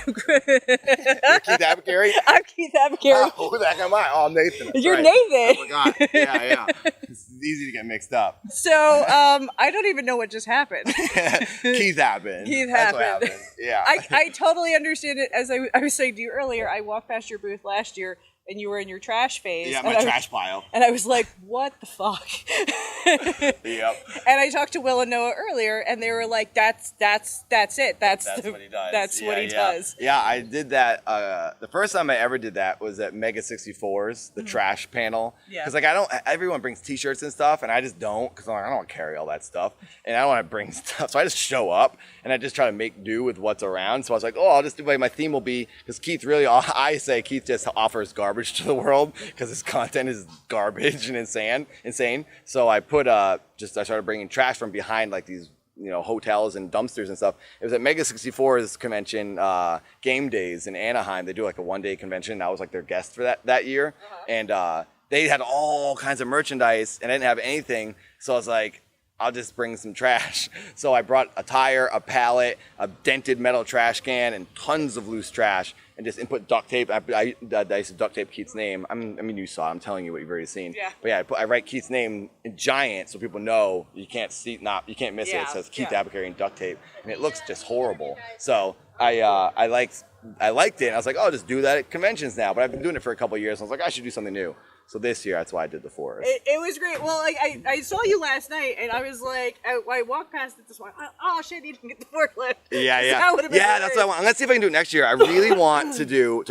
You're Keith Abigary? I'm Keith Abigary. Oh, who the heck am I? Oh, I'm Nathan. You're right. Nathan. I forgot. Yeah. It's easy to get mixed up. So, I don't even know what just happened. Keith happened. That's what happened. Yeah. I totally understand it. As I was saying to you earlier, I walked past your booth last year, and you were in your trash phase. Yeah, my trash pile. And I was like, what the fuck? Yep. And I talked to Will and Noah earlier, and they were like, that's it. That's what he does. That's what he does. Yeah, I did that. The first time I ever did that was at Mega 64's, the trash panel. Yeah. Because everyone brings T-shirts and stuff, and I just don't, because I don't want to carry all that stuff, and I don't want to bring stuff. So I just show up, and I just try to make do with what's around. So I was like, I'll just do my theme will be, because Keith Keith just offers garbage to the world because his content is garbage and insane. So I put I started bringing trash from behind like these hotels and dumpsters and stuff. It was at Mega 64's convention, Game Days in Anaheim. They do like a one-day convention. I was like their guest for that year, and they had all kinds of merchandise, and I didn't have anything. So I was like, I'll just bring some trash. So I brought a tire, a pallet, a dented metal trash can, and tons of loose trash, and just put duct tape. I used to duct tape Keith's name. I mean, you saw it. I'm telling you what you've already seen. Yeah. But yeah, I write Keith's name in giant so people know you can't miss it. It says Keith Abigary in duct tape, and it looks just horrible. So I liked it. And I was like, I'll just do that at conventions now. But I've been doing it for a couple of years. I was like, I should do something new. So this year, that's why I did the forest. It was great. Well, like I saw you last night, and I was like, I walked past it this morning. Oh shit, you didn't get the forklift. Yeah. That would have been that's what I want. Let's see if I can do it next year. I really want to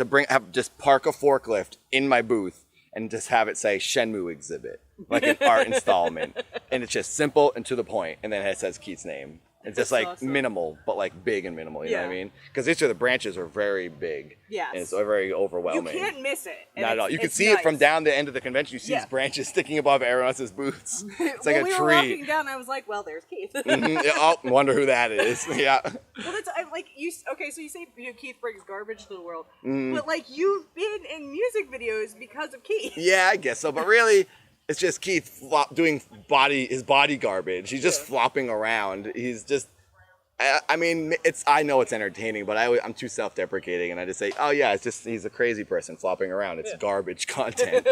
just park a forklift in my booth and just have it say Shenmue exhibit, like an art installment, and it's just simple and to the point, and then it says Keith's name. It's just like awesome. Minimal, but like big and minimal. You know what I mean? Because each of the branches are very big. Yes. And it's very overwhelming. You can't miss it. Not at all. You can see it from down the end of the convention. You see these branches sticking above everyone else's booths. It's like a tree. We were walking down, and I was like, "Well, there's Keith." I wonder who that is. Yeah. Well, that's like you. Okay, so you say Keith brings garbage to the world, but like you've been in music videos because of Keith. Yeah, I guess so. But really, it's just Keith doing his body garbage. He's just flopping around. He's just. I mean, I know it's entertaining, but I'm too self-deprecating, and I just say, oh yeah, it's just he's a crazy person flopping around. It's garbage content,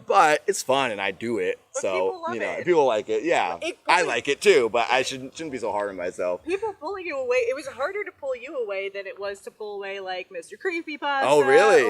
but it's fun, and I do it. But so people love it. People like it. Yeah, I like it too, but I shouldn't be so hard on myself. People pulling you away. It was harder to pull you away than it was to pull away like Mr. Creepypasta. Oh really?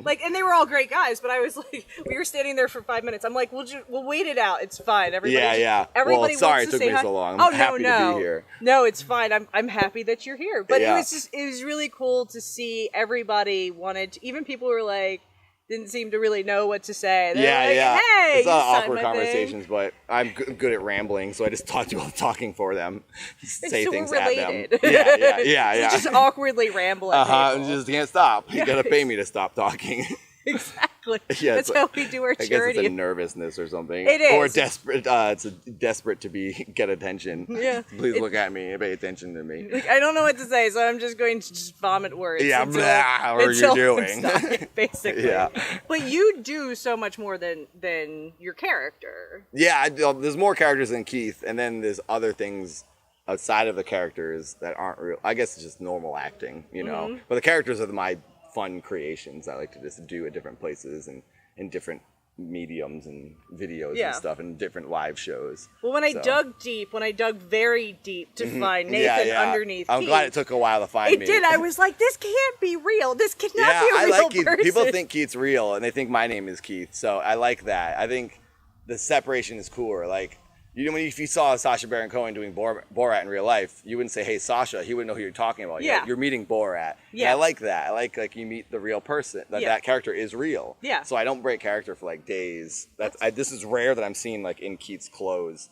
Like, and they were all great guys, but I was like, we were standing there for 5 minutes. I'm like, we'll wait it out. It's fine. Everybody. Everybody sorry it took me so long. I'm happy to be here. No, it's fine. I'm happy that you're here. But it was really cool to see everybody wanted to, even people who were like, didn't seem to really know what to say. Hey, it's a lot of awkward conversations, but I'm good at rambling, so I just talking for them, say things at them. Yeah. Just awkwardly rambling. Just can't stop. You gotta pay me to stop talking. Exactly. That's how we do our charity. I guess it's a nervousness or something. It is. Or desperate. It's desperate to get attention. Yeah. Please look at me and pay attention to me. Like, I don't know what to say, so I'm just going to just vomit words. Yeah, what you're doing. Basically. Yeah. But you do so much more than your character. Yeah, there's more characters than Keith, and then there's other things outside of the characters that aren't real. I guess it's just normal acting, you know. But the characters are my fun creations I like to just do at different places and in different mediums and videos and stuff and different live shows. Well, when I dug very deep to find Nathan underneath I'm Keith, glad it took a while to find me. It did. I was like, this can't be real. This cannot be a real Keith. person. People think Keith's real and they think my name is Keith. So I like that. I think the separation is cooler. Like, if you saw Sacha Baron Cohen doing Borat in real life, you wouldn't say, "Hey, Sasha." He wouldn't know who you're talking about. Yeah. You're meeting Borat. Yeah. And I like that. I like you meet the real person. That character is real. Yeah. So I don't break character for like days. This is rare that I'm seeing like in Keith's clothes,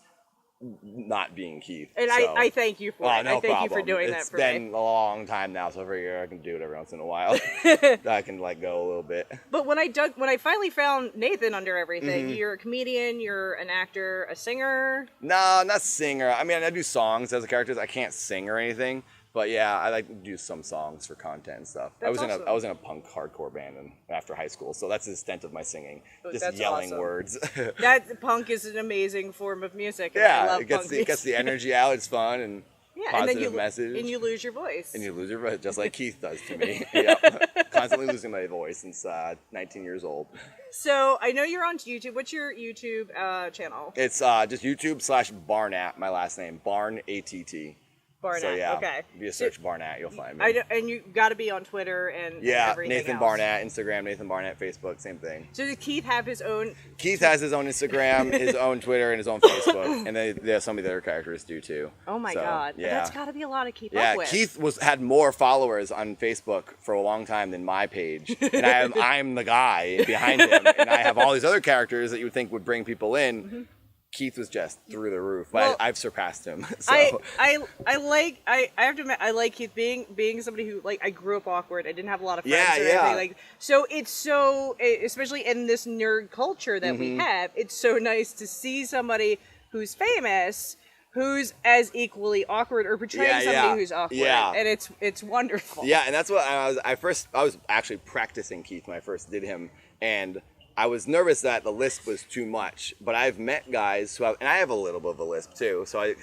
not being Keith. And so. I thank you for it. No I thank you for doing that for me. It's been a long time now, so every year I can do it every once in a while. I can let go a little bit. But when I finally found Nathan under everything, you're a comedian, you're an actor, a singer. No, not singer. I mean, I do songs as a character. I can't sing or anything. But yeah, I like to do some songs for content and stuff. I was in a punk hardcore band after high school, so that's the extent of my singing, just yelling words. That punk is an amazing form of music. And yeah, I love it gets the energy out. It's fun, and positive message. And you lose your voice. And you lose your voice, just like Keith does to me. Yep. Constantly losing my voice since 19 years old. So I know you're on YouTube. What's your YouTube channel? It's just YouTube/Barnatt, my last name, Barn ATT. Barnatt. So yeah, okay. If you search Barnatt, you'll find me. And you got to be on Twitter and everything Nathan else. Barnatt, Instagram, Nathan Barnatt, Facebook, same thing. So does Keith have his own? Keith has his own Instagram, his own Twitter, and his own Facebook, and then some of the other characters do too. Oh my God, yeah. That's got to be a lot to keep up with. Keith had more followers on Facebook for a long time than my page, and I'm the guy behind him, and I have all these other characters that you would think would bring people in. Mm-hmm. Keith was just through the roof, but I've surpassed him. So. I have to admit, I like Keith being somebody who, like, I grew up awkward. I didn't have a lot of friends or anything. Like, so it's so, especially in this nerd culture that we have, it's so nice to see somebody who's famous who's as equally awkward or portraying somebody who's awkward. Yeah. And it's wonderful. Yeah, and that's what I was actually practicing Keith when I first did him, and I was nervous that the lisp was too much, but I've met guys who and I have a little bit of a lisp too, so I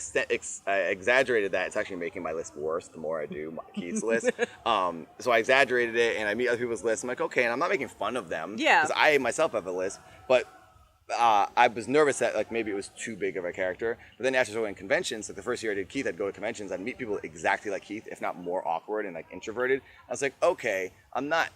exaggerated that. It's actually making my lisp worse the more I do Keith's lisp. So I exaggerated it, and I meet other people's lisp. I'm like, okay, and I'm not making fun of them, because I myself have a lisp, but I was nervous that like maybe it was too big of a character. But then after going conventions, like the first year I did Keith, I'd go to conventions, I'd meet people exactly like Keith, if not more awkward and like introverted. I was like, okay, I'm not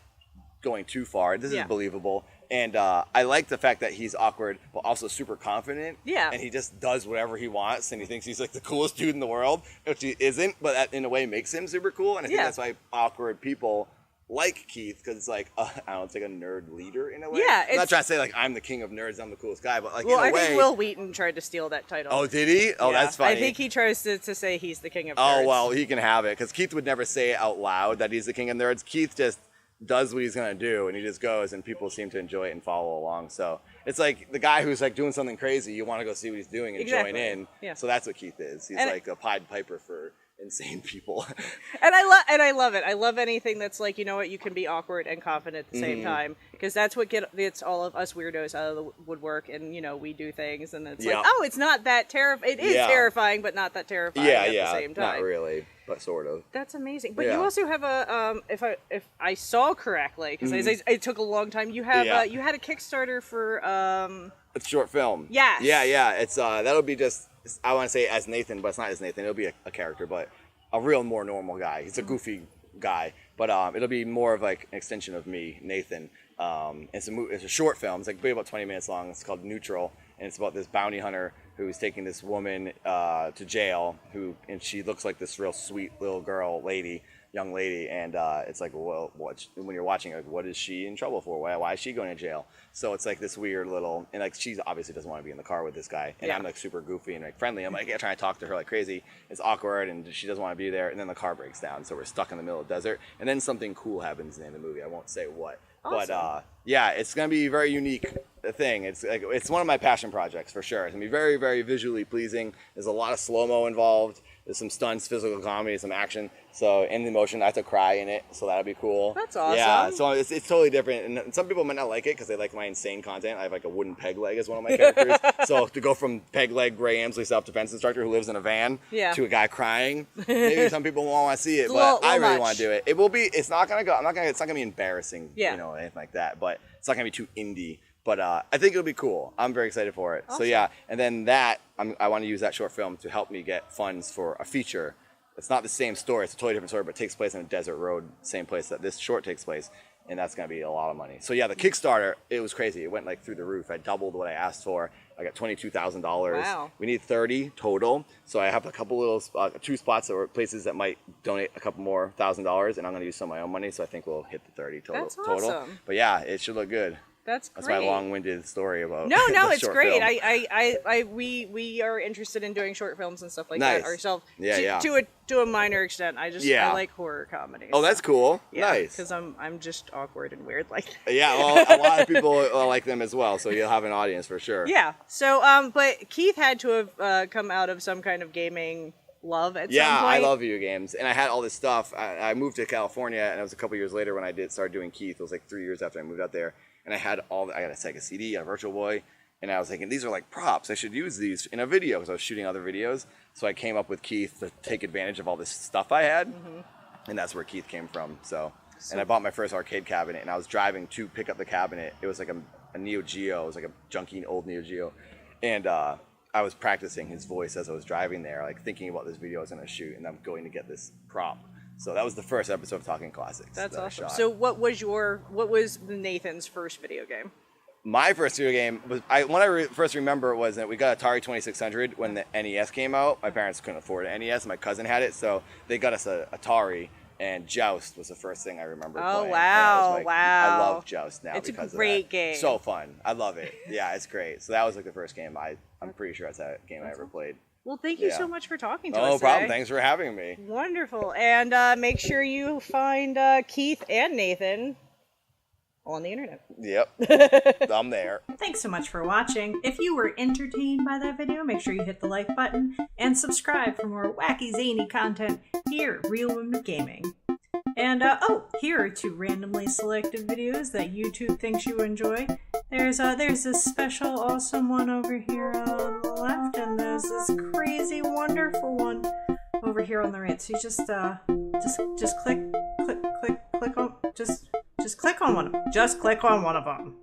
going too far. This is believable. And I like the fact that he's awkward, but also super confident. Yeah. And he just does whatever he wants, and he thinks he's like the coolest dude in the world, which he isn't, but that in a way makes him super cool. And I think that's why awkward people like Keith, because it's like, I don't know, it's like a nerd leader in a way. Yeah. I'm not trying to say like I'm the king of nerds, I'm the coolest guy, but like in a way. I think Will Wheaton tried to steal that title. Oh, did he? Oh, that's funny. I think he tries to say he's the king of nerds. Oh, well, he can have it, because Keith would never say it out loud that he's the king of nerds. Keith just does what he's gonna do, and he just goes, and people seem to enjoy it and follow along. So it's like the guy who's like doing something crazy, you want to go see what he's doing and join in. Yeah. So that's what Keith is. He's like a Pied Piper for insane people. And I love it. I love anything that's like, you know what, you can be awkward and confident at the same time, because that's what gets all of us weirdos out of the woodwork, and you know, we do things, and it's like, oh, it's not that terrifying. It is terrifying, but not that terrifying at the same time. Not really. But sort of. That's amazing. But you also have a if I saw correctly, because it took a long time. You have you had a Kickstarter for it's a short film. Yes. Yeah. It's that'll be just, I want to say as Nathan, but it's not as Nathan. It'll be a character, but a real more normal guy. He's a goofy guy, but it'll be more of like an extension of me, Nathan. It's a short film. It's like about 20 minutes long. It's called Neutral, and it's about this bounty hunter who's taking this woman to jail, and she looks like this real sweet little young lady, and it's like, well, when you're watching, like, what is she in trouble for? Why is she going to jail? So it's like this weird little, and like she obviously doesn't want to be in the car with this guy, and I'm like super goofy and like friendly. I'm like trying to talk to her like crazy. It's awkward, and she doesn't want to be there, and then the car breaks down, so we're stuck in the middle of the desert, and then something cool happens in the movie. I won't say what. Awesome. But it's gonna be a very unique thing. It's one of my passion projects for sure. It's gonna be very, very visually pleasing. There's a lot of slow-mo involved. There's some stunts, physical comedy, some action. So in the motion, I have to cry in it, so that'll be cool. That's awesome. Yeah, so it's totally different. And some people might not like it because they like my insane content. I have like a wooden peg leg as one of my characters. So to go from peg leg Ray Amsley self-defense instructor who lives in a van to a guy crying, maybe some people won't want to see it, but I really want to do it. It will be. It's not gonna be embarrassing, anything like that. But it's not gonna be too indie. But I think it'll be cool. I'm very excited for it. Awesome. So and then I want to use that short film to help me get funds for a feature. It's not the same story. It's a totally different story, but it takes place on a desert road, same place that this short takes place, and that's going to be a lot of money. So the Kickstarter, it was crazy. It went like through the roof. I doubled what I asked for. I got $22,000. Wow. We need 30 total. So I have a couple little 2 spots or places that might donate a couple more $1,000, and I'm going to use some of my own money. So I think we'll hit the 30 total. That's awesome. But it should look good. That's great. That's my long-winded story about. No, it's great. Film. We are interested in doing short films and stuff like Nice. that ourselves. Yeah. To a minor extent. I like horror comedies. Oh, that's cool. Yeah, nice. Because I'm just awkward and weird like that. Yeah, well, a lot of people like them as well, so you'll have an audience for sure. Yeah. So, but Keith had to have come out of some kind of gaming love at some point. Yeah, I love video games, and I had all this stuff. I moved to California, and it was a couple years later when I started doing Keith. It was like 3 years after I moved out there. And I got a Sega CD, a Virtual Boy, And I was thinking, these are like props. I should use these in a video because I was shooting other videos. So I came up with Keith to take advantage of all this stuff I had. And that's where Keith came from. So, and I bought my first arcade cabinet, and I was driving to pick up the cabinet. It was like a Neo Geo. It was like a junky old Neo Geo. And I was practicing his voice as I was driving there, like thinking about this video I was going to shoot, and I'm going to get this prop. So that was the first episode of Talking Classics. That's awesome. So what was Nathan's first video game? My first video game was, first remember was that we got Atari 2600 when the NES came out. My parents couldn't afford an NES. My cousin had it, so they got us a Atari, and Joust was the first thing I remember playing. Oh, wow, wow. I love Joust now because of that. It's a great game. So fun. I love it. Yeah, it's great. So that was like the first game. I'm pretty sure that's that game I ever played. Well, thank you so much for talking to us today. No problem. Today. Thanks for having me. Wonderful. And make sure you find Keith and Nathan on the internet. Yep. I'm there. Thanks so much for watching. If you were entertained by that video, make sure you hit the like button and subscribe for more wacky, zany content here at Real Women of Gaming. And, here are 2 randomly selected videos that YouTube thinks you enjoy. There's this special awesome one over here on the left, and there's this crazy wonderful one over here on the right. So you just click on one of them. Just click on one of them.